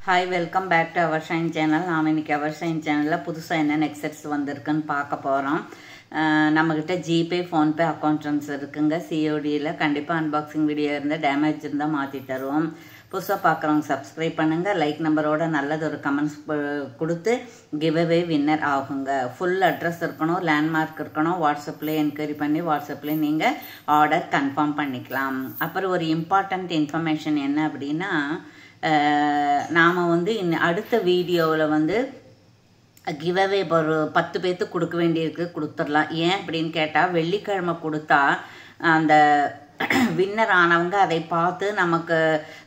Hi welcome back to our Shine channel. நாம் இன்றைக்கி அவர் shine சேனலில் புதுசாக என்னென்ன எக்ஸட்ஸ் வந்திருக்குன்னு பார்க்க போகிறோம். நம்மக்கிட்ட ஜிபே ஃபோன்பே அக்கௌண்ட் ட்ரான்ஸ்ஃபர் இருக்குங்க. சிஓடியில் கண்டிப்பாக அன்பாக்சிங் வீடியோ இருந்தால் டேமேஜ் இருந்தால் மாற்றி தருவோம். புதுசாக பார்க்குறவங்க சப்ஸ்கிரைப் பண்ணுங்கள். லைக் நம்பரோட நல்லது ஒரு கமெண்ட்ஸ் கொடுத்து கிவ்அவே வின்னர் ஆகுங்க. ஃபுல் அட்ரஸ் இருக்கணும், லேண்ட்மார்க் இருக்கணும். வாட்ஸ்அப்லேயே என்கொயரி பண்ணி வாட்ஸ்அப்லேயே நீங்கள் ஆர்டர் கன்ஃபார்ம் பண்ணிக்கலாம். அப்புறம் ஒரு இம்பார்ட்டண்ட் இன்ஃபர்மேஷன் என்ன அப்படின்னா, நாம் அடுத்த வீடியோவில் கிவ்அவே ஒரு 10 பேர்த்துக்கு கொடுக்க வேண்டியிருக்கு, கொடுத்துடலாம். ஏன் அப்படின்னு கேட்டால், வெள்ளிக்கிழமை கொடுத்தா அந்த வின்னர் ஆனவங்க அதை பார்த்து நமக்கு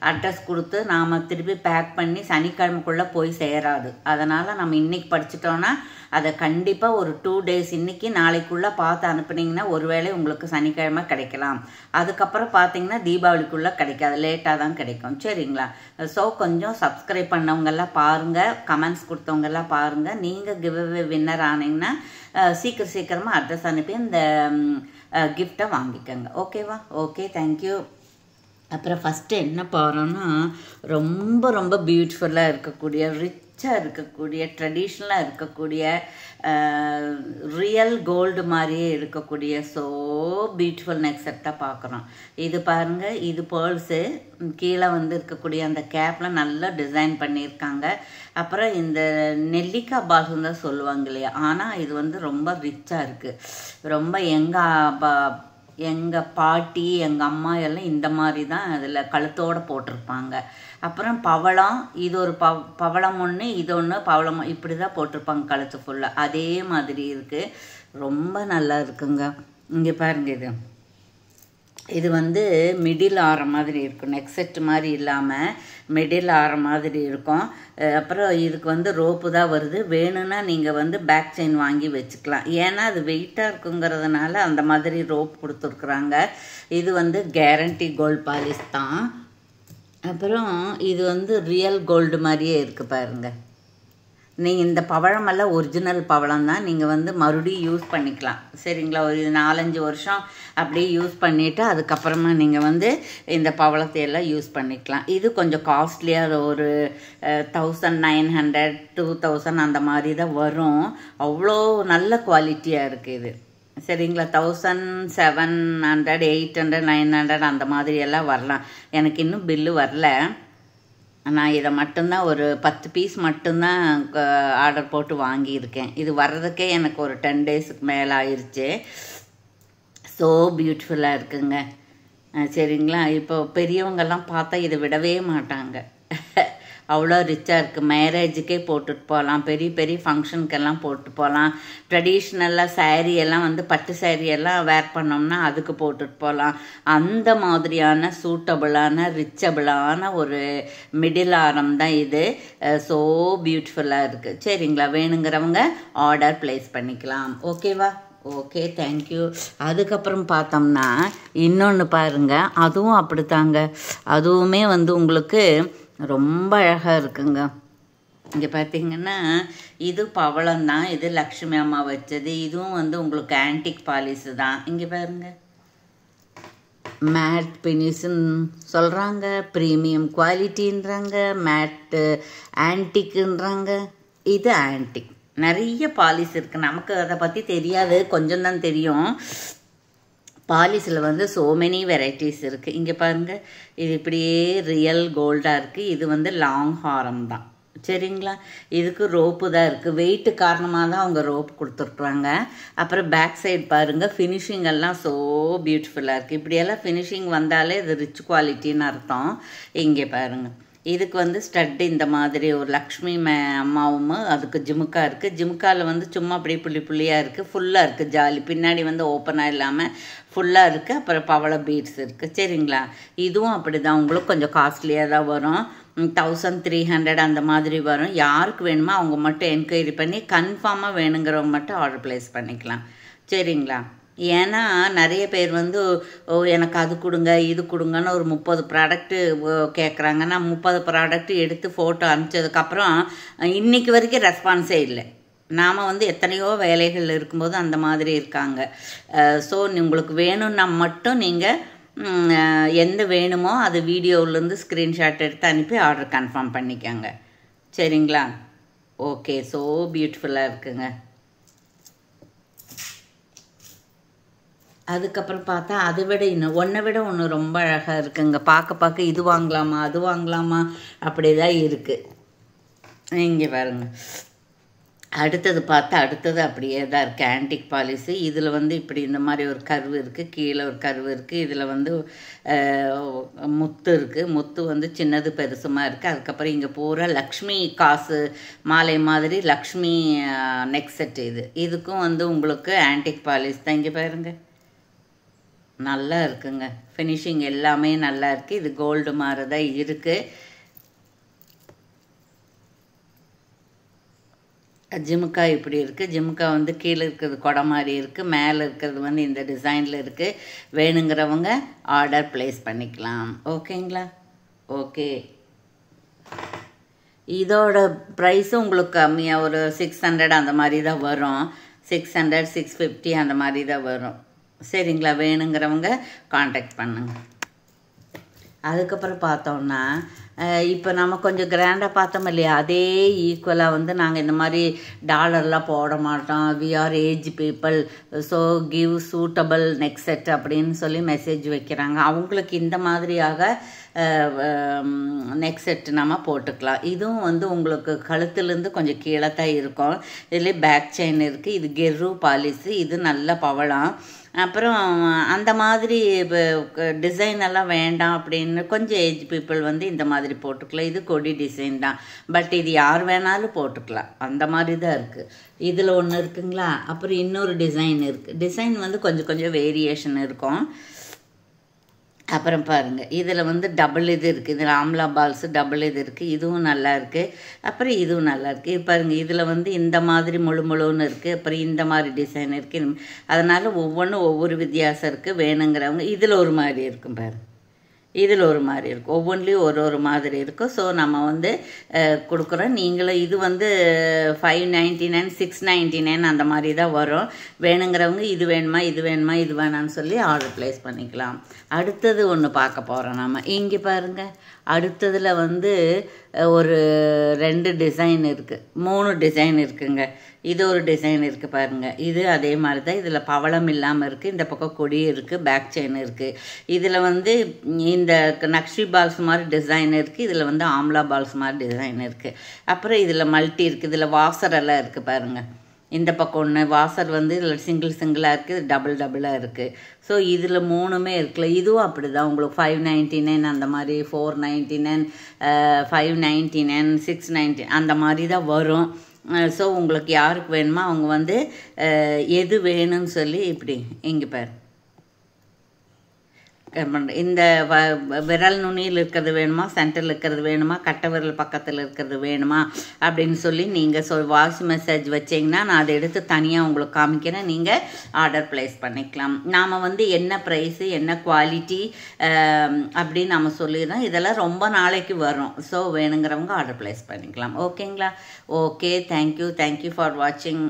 அட்ரஸ் கொடுத்து நாம் திருப்பி பேக் பண்ணி சனிக்கிழமைக்குள்ளே போய் சேராது. அதனால் நம்ம இன்றைக்கி படிச்சிட்டோன்னா அதை கண்டிப்பாக ஒரு 2 days இன்றைக்கி நாளைக்குள்ளே பார்த்து அனுப்புனீங்கன்னா ஒருவேளை உங்களுக்கு சனிக்கிழமை கிடைக்கலாம். அதுக்கப்புறம் பார்த்தீங்கன்னா தீபாவளிக்குள்ளே கிடைக்காது, லேட்டாக தான் கிடைக்கும். சரிங்களா? ஸோ கொஞ்சம் சப்ஸ்கிரைப் பண்ணவங்கெல்லாம் பாருங்கள், கமெண்ட்ஸ் கொடுத்தவங்கெல்லாம் பாருங்கள். நீங்கள் கிவ்அவே வின்னர் ஆனீங்கன்னா சீக்கிரமாக அட்ரஸ் அனுப்பி இந்த கிஃப்டை வாங்கிக்கோங்க. ஓகேவா? Okay, thank you. அப்புறம் ஃபஸ்ட்டு என்ன போகிறோன்னா, ரொம்ப ரொம்ப பியூட்டிஃபுல்லாக இருக்கக்கூடிய, ரிச்சாக இருக்கக்கூடிய, ட்ரெடிஷ்னலாக இருக்கக்கூடிய, ரியல் கோல்டு மாதிரியே இருக்கக்கூடிய ஸோ பியூட்டிஃபுல் நெக் செட்டாக பார்க்குறோம். இது பாருங்கள், இது பேர்ல்ஸு. கீழே இருக்கக்கூடிய அந்த கேப்பில் நல்லா டிசைன் பண்ணியிருக்காங்க. அப்புறம் இந்த நெல்லிக்காய் பால்ஸ் தான் சொல்லுவாங்க இல்லையா, ஆனால் இது ரொம்ப ரிச்சாக இருக்குது. ரொம்ப எங்கள் பாட்டி எங்கள் அம்மா எல்லாம் இந்த மாதிரி தான் அதில் கழுத்தோடு போட்டிருப்பாங்க. அப்புறம் பவளம், இது ஒரு பவளம் ஒன்று, இது ஒன்று பவளம், இப்படி தான் போட்டிருப்பாங்க கழுத்து ஃபுல்லாக. அதே மாதிரி இருக்குது, ரொம்ப நல்லா இருக்குங்க. இங்கே பாருங்க, இது மிடில் ஆற மாதிரி இருக்கும். நெக் செட் மாதிரி இல்லாமல் மிடில் ஆற மாதிரி இருக்கும். அப்புறம் இதுக்கு ரோப்பு தான் வருது. வேணும்னா நீங்கள் பேக் செயின் வாங்கி வச்சுக்கலாம். ஏன்னா அது வெயிட்டாக இருக்குங்கிறதுனால அந்த மாதிரி ரோப் கொடுத்துருக்குறாங்க. இது கேரண்டி கோல்டு பாலிஷ் தான். அப்புறம் இது ரியல் கோல்டு மாதிரியே இருக்குது பாருங்கள். நீங்கள் இந்த பவழமெல்லாம் ஒரிஜினல் பவளம் தான். நீங்கள் மறுபடியும் யூஸ் பண்ணிக்கலாம். சரிங்களா? ஒரு 4-5 வருஷம் அப்படியே யூஸ் பண்ணிவிட்டு அதுக்கப்புறமா நீங்கள் இந்த பவளத்தை எல்லாம் யூஸ் பண்ணிக்கலாம். இது கொஞ்சம் காஸ்ட்லியாக ஒரு 1900 2000 அந்த மாதிரி தான் வரும். அவ்வளோ நல்ல குவாலிட்டியாக இருக்குது இது. சரிங்களா? 1700 800 900 அந்த மாதிரி எல்லாம் வரலாம். எனக்கு இன்னும் பில்லு வரல. நான் இதை மட்டும்தான் ஒரு 10 பீஸ் மட்டும்தான் ஆர்டர் போட்டு வாங்கியிருக்கேன். இது வர்றதுக்கே எனக்கு ஒரு 10 daysக்கு மேலே ஆயிடுச்சு. ஸோ பியூட்டிஃபுல்லாக இருக்குங்க. சரிங்களா? இப்போ பெரியவங்கெல்லாம் பார்த்தா இதை விடவே மாட்டாங்க. அவ்வளோ ரிச்சாக இருக்குது. மேரேஜுக்கே போட்டுட்டு போகலாம், பெரிய பெரிய ஃபங்க்ஷனுக்கெல்லாம் போட்டு போகலாம். ட்ரெடிஷ்னலாக சாரீ எல்லாம் பட்டு சாரீ எல்லாம் வேர் பண்ணோம்னா அதுக்கு போட்டுட்டு போகலாம். அந்த மாதிரியான சூட்டபிளான ரிச்சபிளான ஒரு மிடில் ஆரம் தான் இது. ஸோ பியூட்டிஃபுல்லாக இருக்குது. சரிங்களா? வேணுங்கிறவங்க ஆர்டர் ப்ளேஸ் பண்ணிக்கலாம். ஓகேவா? Okay, thank you. அதுக்கப்புறம் பார்த்தோம்னா இன்னொன்று பாருங்கள், அதுவும் அப்படித்தாங்க. அதுவுமே உங்களுக்கு ரொம்ப அழகாக இருக்குங்க. இங்கே பார்த்தீங்கன்னா இது பவளம் தான். இது லக்ஷ்மி அம்மா வச்சது. இதுவும் உங்களுக்கு ஆன்டிக் பாலிஸு தான். இங்கே பாருங்கள், மேட் பினிஷுன்னு சொல்கிறாங்க, ப்ரீமியம் குவாலிட்டின்றாங்க, மேட்டு ஆன்டிக்குன்றாங்க. இது ஆன்டிக். நிறைய பாலிஸ் இருக்குது. நமக்கு அதை பற்றி தெரியாது, கொஞ்சம் தான் தெரியும். பாலிஸில் ஸோ மெனி வெரைட்டிஸ் இருக்குது. இங்கே பாருங்கள், இது இப்படியே ரியல் கோல்டாக இருக்குது. இது லாங் ஹாரம் தான். சரிங்களா? இதுக்கு ரோப்பு தான் இருக்குது. வெயிட்டு காரணமாக தான் அவங்க ரோப்பு கொடுத்துருக்குறாங்க. அப்புறம் பேக் சைடு பாருங்கள், ஃபினிஷிங் எல்லாம் ஸோ பியூட்டிஃபுல்லாக இருக்குது. இப்படியெல்லாம் ஃபினிஷிங் வந்தாலே இது ரிச் குவாலிட்டின்னு அர்த்தம். இங்கே பாருங்கள், இதுக்கு ஸ்டட்டு இந்த மாதிரி ஒரு லக்ஷ்மி அம்மாவும் அதுக்கு ஜிமுக்கா இருக்குது. ஜிமுக்காவில் சும்மா அப்படியே புள்ளி புள்ளியாக இருக்குது. ஃபுல்லாக இருக்குது ஜாலி. பின்னாடி ஓப்பனாக இல்லாமல் ஃபுல்லாக இருக்குது. அப்புறம் பவள பீட்ஸ் இருக்குது. சரிங்களா? இதுவும் அப்படி தான். உங்களுக்கு கொஞ்சம் காஸ்ட்லியாக தான் வரும். 1300 அந்த மாதிரி வரும். யாருக்கு வேணுமோ அவங்க மட்டும் என்கொயரி பண்ணி கன்ஃபார்மாக வேணுங்கிறவங்க மட்டும் ஆர்டர் ப்ளேஸ் பண்ணிக்கலாம். சரிங்களா? ஏன்னா நிறைய பேர் எனக்கு அது கொடுங்க இது கொடுங்கன்னு ஒரு 30 ப்ராடக்ட்டு கேட்குறாங்க. நான் 30 ப்ராடக்ட்டு எடுத்து ஃபோட்டோ அனுப்பிச்சதுக்கப்புறம் இன்றைக்கி வரைக்கும் ரெஸ்பான்ஸே இல்லை. நாம் எத்தனையோ வேலைகள் இருக்கும்போது அந்த மாதிரி இருக்காங்க. ஸோ உங்களுக்கு வேணும்னா மட்டும் நீங்கள் எந்த வேணுமோ அது வீடியோவிலேருந்து ஸ்க்ரீன்ஷாட் எடுத்து அனுப்பி ஆர்டர் கன்ஃபார்ம் பண்ணிக்கோங்க. சரிங்களா? ஓகே, ஸோ பியூட்டிஃபுல்லாக இருக்குங்க. அதுக்கப்புறம் பார்த்தா அதை விட இன்னும் ஒன்றை விட ஒன்று ரொம்ப அழகாக இருக்குங்க. பார்க்க இது வாங்கலாமா அது வாங்கலாமா அப்படி தான் இருக்குது. இங்கே பாருங்க. அடுத்தது பார்த்தா அடுத்தது அப்படியே தான் இருக்குது. Antique policy. இதில் வந்து இப்படி இந்த மாதிரி ஒரு கர்வு இருக்குது, கீழே ஒரு கர்வு இருக்குது. இதில் வந்து முத்து இருக்குது. முத்து வந்து சின்னது பெருசுமாக இருக்குது. அதுக்கப்புறம் இங்கே பூரா லக்ஷ்மி காசு மாலை மாதிரி லக்ஷ்மி நெக் செட். இதுக்கும் வந்து உங்களுக்கு ஆன்டிக் பாலிஸ் தான். இங்கே பாருங்க, நல்லா இருக்குங்க. ஃபினிஷிங் எல்லாமே நல்லா இருக்குது. இது கோல்டு மாதிரி தான் இருக்குது. ஜிமுக்கா இப்படி இருக்குது. ஜிமுக்கா வந்து கீழே இருக்கிறது கொடை மாதிரி இருக்குது, மேலே இருக்கிறது வந்து இந்த டிசைனில் இருக்குது. வேணுங்கிறவங்க ஆர்டர் ப்ளேஸ் பண்ணிக்கலாம். ஓகேங்களா? ஓகே, இதோட ப்ரைஸு உங்களுக்கு கம்மியாக ஒரு 600 அந்த மாதிரி தான் வரும். 600 650 அந்த மாதிரி தான் வரும். சரிங்களா? வேணுங்கிறவங்க காண்டாக்ட் பண்ணுங்க. அதுக்கப்புறம் பார்த்தோம்னா இப்போ நம்ம கொஞ்சம் கிராண்டாக பார்த்தோம் இல்லையா, அதே ஈக்குவலாக வந்து நாங்கள் இந்த மாதிரி டாலர்லாம் போட மாட்டோம், we are age people, so give suitable neck set அப்படின்னு சொல்லி மெசேஜ் வைக்கிறாங்க. அவங்களுக்கு இந்த மாதிரியாக நெக் செட் நம்ம போட்டுக்கலாம். இதுவும் வந்து உங்களுக்கு கழுத்துலேருந்து கொஞ்சம் கீழே தான் இருக்கும். இதுலேயே பேக் செயின் இருக்குது. இது கெர்ரு பாலிசி. இது நல்ல பவளம். அப்புறம் அந்த மாதிரி டிசைன் எல்லாம் வேண்டாம் அப்படின்னு கொஞ்சம் ஏஜ் பீப்புள் வந்து இந்த மாதிரி போட்டுக்கலாம். இது கொடி டிசைன் தான், பட் இது யார் வேணாலும் போட்டுக்கலாம். அந்த மாதிரி தான் இருக்குது. இதில் ஒன்று இருக்குங்களா. அப்புறம் இன்னொரு டிசைன் இருக்குது. டிசைன் வந்து கொஞ்சம் வேரியேஷன் இருக்கும். அப்புறம் பாருங்கள், இதில் வந்து டபுள் இது இருக்குது. இதில் ஆம்லா பால்ஸு டபுள் இது இருக்குது. இதுவும் நல்லா இருக்குது. அப்புறம் இதுவும் நல்லா இருக்குது. பாருங்கள், இதில் வந்து இந்த மாதிரி முழுன்னு இருக்குது. அப்புறம் இந்த மாதிரி டிசைன் இருக்குது. அதனால் ஒவ்வொன்றும் ஒவ்வொரு வித்தியாசம் இருக்குது. வேணுங்கிறவங்க இதில் ஒரு மாதிரி இருக்கும் பாருங்கள், இதில் ஒரு மாதிரி இருக்கும். ஒவ்வொன்றிலையும் ஒரு மாதிரி இருக்கும். ஸோ நம்ம வந்து கொடுக்குறோம். நீங்களும் இது வந்து 599 699 அந்த மாதிரி தான் வரும். வேணுங்கிறவங்க இது வேணுமா இது வேணான்னு சொல்லி ஆர்டர் ப்ளேஸ் பண்ணிக்கலாம். அடுத்தது ஒன்று பார்க்க போகிறோம் நம்ம. இங்கே பாருங்கள், அடுத்ததில் வந்து ஒரு 2 டிசைன் இருக்குது, 3 டிசைன் இருக்குங்க. இது ஒரு டிசைன் இருக்குது பாருங்கள். இது அதே மாதிரி தான். இதில் பவளம் இல்லாமல் இருக்குது. இந்த பக்கம் கொடி இருக்குது, பேக் செயின் இருக்குது. இதில் வந்து இந்த நக்ஷி பால்ஸ் மாதிரி டிசைன் இருக்குது. இதில் வந்து ஆம்லா பால்ஸ் மாதிரி டிசைன் இருக்குது. அப்புறம் இதில் மல்டி இருக்குது. இதில் வாசரெல்லாம் இருக்குது பாருங்கள். இந்த பக்கம் ஒன்று வாசர் வந்து இதில் சிங்கிளாக இருக்குது, டபுளாக இருக்குது. ஸோ இதில் 3மே இருக்குல்ல. இதுவும் அப்படி தான். உங்களுக்கு 599 அந்த மாதிரி, 499 599 690 அந்த மாதிரி தான் வரும். ஸோ உங்களுக்கு யாருக்கு வேணுமோ அவங்க வந்து எது வேணும்னு சொல்லி இப்படி இங்கே பாரு, இந்த விரல் நுனியில் இருக்கிறது வேணுமா, சென்டரில் இருக்கிறது வேணுமா, கட்டை விரல் பக்கத்தில் இருக்கிறது வேணுமா அப்படின்னு சொல்லி நீங்கள் வாய்ஸ் மெசேஜ் வச்சிங்கன்னா நான் அதை எடுத்து தனியாக உங்களுக்கு காமிக்கிறேன். நீங்கள் ஆர்டர் ப்ளேஸ் பண்ணிக்கலாம். நாம் வந்து என்ன ப்ரைஸு என்ன குவாலிட்டி அப்படின்னு நம்ம சொல்லிடுறோம். இதெல்லாம் ரொம்ப நாளைக்கு வரும். ஸோ வேணுங்கிறவங்க ஆர்டர் ப்ளேஸ் பண்ணிக்கலாம். ஓகேங்களா? ஓகே, தேங்க்யூ ஃபார் வாட்சிங்.